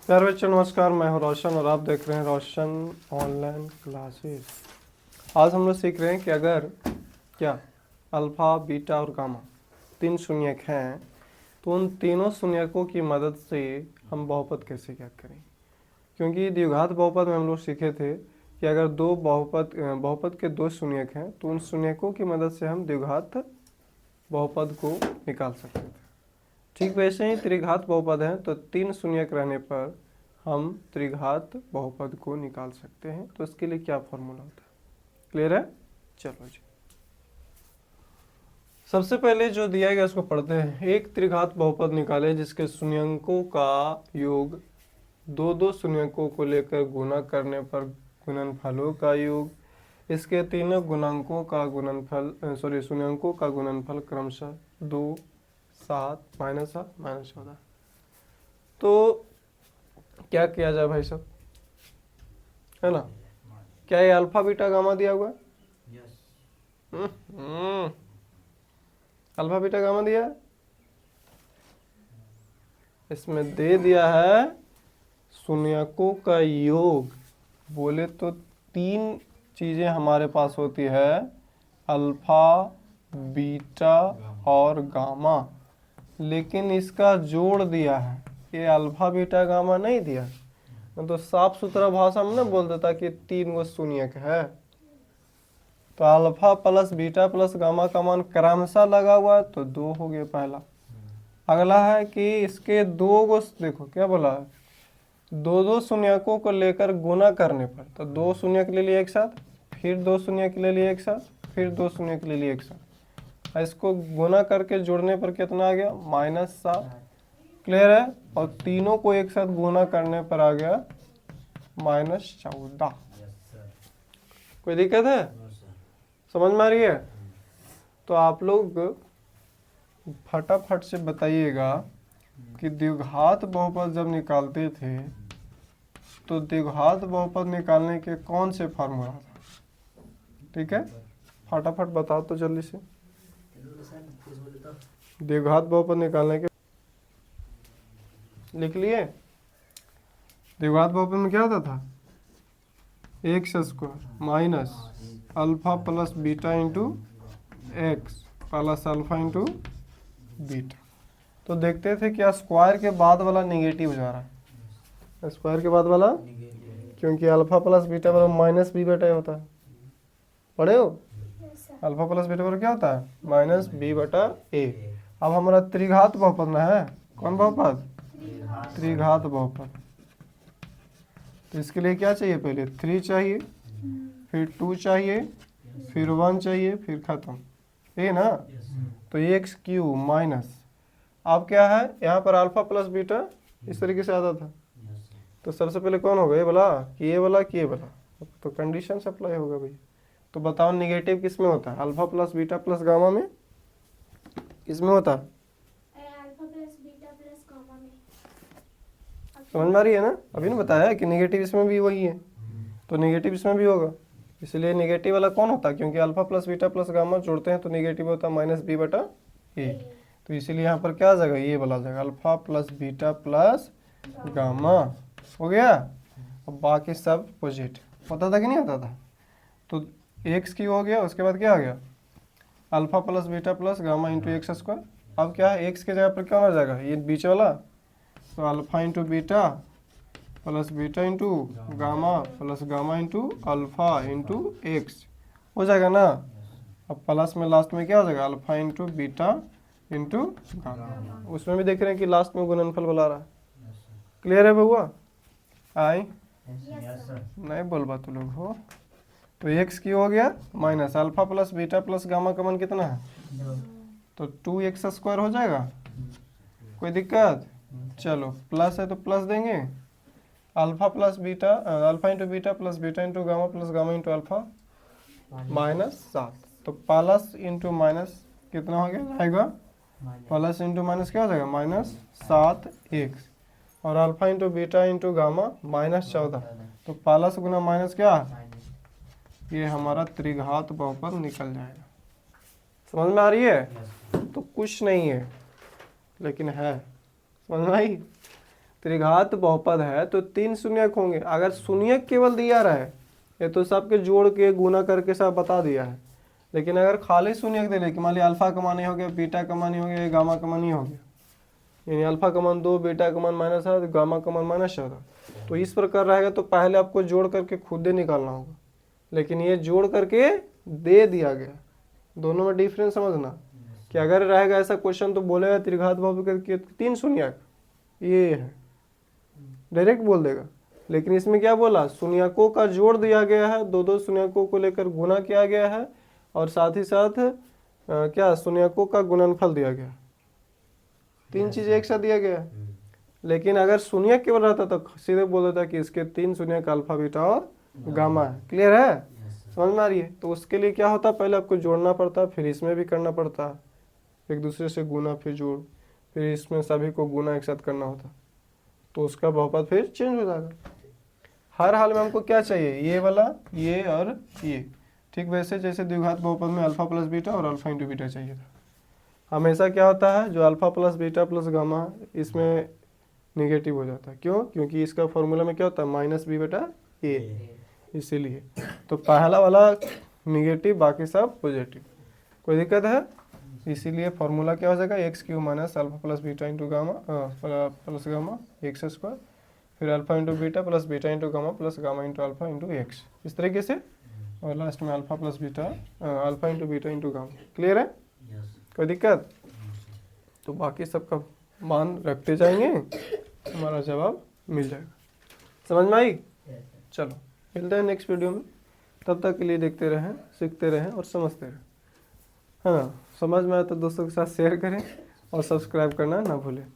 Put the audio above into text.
प्यारे बच्चों नमस्कार, मैं हूं रोशन और आप देख रहे हैं रोशन ऑनलाइन क्लासेस। आज हम लोग सीख रहे हैं कि अगर क्या अल्फ़ा, बीटा और गामा तीन शून्यक हैं तो उन तीनों शून्यकों की मदद से हम बहुपद कैसे ज्ञात करें। क्योंकि द्विघात बहुपद में हम लोग सीखे थे कि अगर दो बहुपद के दो शून्यक हैं तो उन शून्यकों की मदद से हम द्विघात बहुपद को निकाल सकते थे। ठीक वैसे ही त्रिघात बहुपद है तो तीन शून्यक रहने पर हम त्रिघात बहुपद को निकाल सकते हैं। तो इसके लिए क्या फॉर्मूला होता है, क्लियर है? चलो जी, सबसे पहले जो दिया गया उसको पढ़ते हैं। एक त्रिघात बहुपद निकाले जिसके शून्यकों का योग दो दो शून्यकों को लेकर गुणा करने पर गुणनफलों का योग इसके तीनों गुणांकों का गुणनफल शून्यकों का गुणनफल क्रमशः 2, 7, -7, -14। तो क्या किया जाए भाई साहब, है ना? क्या ये अल्फा बीटा गामा दिया हुआ है? अल्फा बीटा गामा दिया है, इसमें दे दिया है शून्यकों का योग। बोले तो तीन चीजें हमारे पास होती है, अल्फा, बीटा और गामा, लेकिन इसका जोड़ दिया है, ये अल्फा बीटा गामा नहीं दिया। तो साफ सुथरा भाषा में ना बोल देता कि तीन गो शून्यक है। तो alpha plus beta plus gamma का मान क्रमशः लगा हुआ है तो 2 हो गया पहला। अगला है कि इसके दो गो, देखो क्या बोला है, दो दो शून्यकों को लेकर गुना करने पर, तो 2 शून्यक ले लिए एक साथ, फिर 2 शून्यक ले लिए एक साथ, फिर 2 शून्यक ले लिए एक साथ। इसको गुना करके जोड़ने पर कितना आ गया? -7। क्लियर है? और तीनों को एक साथ गुना करने पर आ गया -14। कोई दिक्कत है? समझ में आ रही है? तो आप लोग फटाफट से बताइएगा कि द्विघात बहुपद जब निकालते थे तो द्विघात बहुपद निकालने के कौन से फार्मूला था? ठीक है, फटाफट बताओ तो जल्दी से। द्विघात बहुपद निकालने के लिख लिए। द्विघात बहुपद में क्या होता था? x² minus alpha plus beta into x plus alpha into beta. तो देखते थे क्या स्क्वायर के बाद वाला निगेटिव जा रहा है, स्क्वायर के बाद वाला, क्योंकि अल्फा प्लस बीटा बराबर माइनस बी बटा ए होता है। पढ़े हो? अल्फा प्लस बीटा बराबर क्या होता है? माइनस बी बटा ए। अब हमारा त्रिघात बहुपद ना है, कौन बहुपद? त्रिघात बहुपद। तो इसके लिए क्या चाहिए? पहले 3 चाहिए, फिर 2 चाहिए, फिर 1 चाहिए, फिर खत्म, ये ना। तो x³ माइनस, अब क्या है यहाँ पर अल्फा प्लस बीटा इस तरीके से आता था। तो सबसे पहले कौन होगा? ये वाला कि ये वाला कि ये वाला? तो कंडीशन अप्लाई होगा भाई। तो बताओ निगेटिव किस में होता है? Alpha plus beta plus gamma में किस में होता है? समझ में आ रही है ना? अभी ना बताया कि निगेटिव इसमें भी वही है, तो निगेटिव इसमें भी होगा। इसलिए निगेटिव वाला कौन होता है? क्योंकि alpha plus beta plus gamma जोड़ते हैं तो निगेटिव होता है -b बटा ए। तो इसीलिए यहाँ पर क्या आ जाएगा? ये वाला आ जाएगा, alpha plus beta plus gamma. हो गया? अब बाकी सब पॉजिटिव होता था कि नहीं होता था? तो x³ हो गया, उसके बाद क्या आ गया? Alpha plus beta plus gamma into x²। अब क्या है, x के जगह पर क्या हो जाएगा? ये बीच वाला, तो alpha into beta plus beta into gamma plus gamma into alpha into x हो जाएगा ना। अब प्लस में लास्ट में क्या हो जाएगा? Alpha into beta into gamma. उसमें भी देख रहे हैं कि लास्ट में गुणनफल बुला रहा है। क्लियर है बउआ? आई नहीं बोल बा तू लोग हो। तो x³ हो गया minus alpha plus beta plus gamma का मान कितना है? तो 2x² हो जाएगा। कोई दिक्कत? चलो प्लस है तो प्लस देंगे, alpha plus beta alpha into beta plus beta into gamma plus gamma into alpha -7। तो प्लस इंटू माइनस कितना हो गया जाएगा? प्लस इंटू माइनस क्या हो जाएगा? -7x और alpha into beta into gamma -14। तो प्लस गुना माइनस क्या? ये हमारा त्रिघात बहुपद निकल जाएगा। समझ में आ रही है? तो कुछ नहीं है लेकिन है, समझ में आई? त्रिघात बहुपद है तो 3 शून्यक होंगे। अगर शून्यक केवल दिया रहा है, ये तो सबके जोड़ के गुना करके सब बता दिया है, लेकिन अगर खाली शून्यक दे दे कि मान लिया अल्फा का मान ये हो गया, बीटा का मान ये हो गया, गामा का मान ये हो गया, यानी अल्फा का मान 2, बीटा का मान -7, गामा का मान -14, तो इस प्रकार रहेगा तो पहले आपको जोड़ करके खुद ही निकालना होगा। लेकिन ये जोड़ करके दे दिया गया, दोनों में डिफरेंस समझना कि अगर रहेगा ऐसा क्वेश्चन तो बोलेगा त्रिघात बहुपद के 3 शून्यक ये है, डायरेक्ट बोल देगा। लेकिन इसमें क्या बोला, शून्यकों का जोड़ दिया गया है, दो दो शून्यकों को लेकर गुना किया गया है, और साथ ही साथ क्या शून्यकों का गुणनफल दिया गया, 3 चीज एक साथ दिया गया है। लेकिन अगर शून्यक केवल रहता तो सीधे बोल देता कि इसके 3 शून्यक अल्फा बीटा और गामा है। क्लियर है, समझ में आ रही है। तो उसके लिए क्या होता, पहले आपको जोड़ना पड़ता, फिर इसमें भी करना पड़ता, एक दूसरे से गुना फिर जोड़, फिर इसमें सभी को गुना एक साथ करना होता, तो उसका बहुपद फिर चेंज हो जाएगा। हर हाल में हमको क्या चाहिए, ये वाला, ये और ये। ठीक वैसे जैसे द्विघात बहुपद में अल्फा प्लस बीटा और अल्फा इंटू बीटा चाहिए था। हमेशा क्या होता है, जो alpha plus beta plus gamma इसमें निगेटिव हो जाता है। क्यों, क्योंकि इसका फॉर्मूला में क्या होता है -b/a, इसीलिए। तो पहला वाला निगेटिव, बाकी सब पॉजिटिव। कोई दिक्कत है, इसीलिए फॉर्मूला क्या हो जाएगा, x³ minus alpha plus beta into gamma plus gamma x², फिर alpha into beta plus beta into gamma plus gamma into alpha into x, इस तरीके से, और लास्ट में alpha plus beta alpha into beta into gamma. Clear है, कोई दिक्कत। तो बाकी सबका मान रखते जाएंगे, हमारा जवाब मिल जाएगा। समझ में आई। चलो मिलते हैं नेक्स्ट वीडियो में, तब तक के लिए देखते रहें, सीखते रहें और समझते रहें। हाँ, समझ में आया तो दोस्तों के साथ शेयर करें और सब्सक्राइब करना ना भूलें।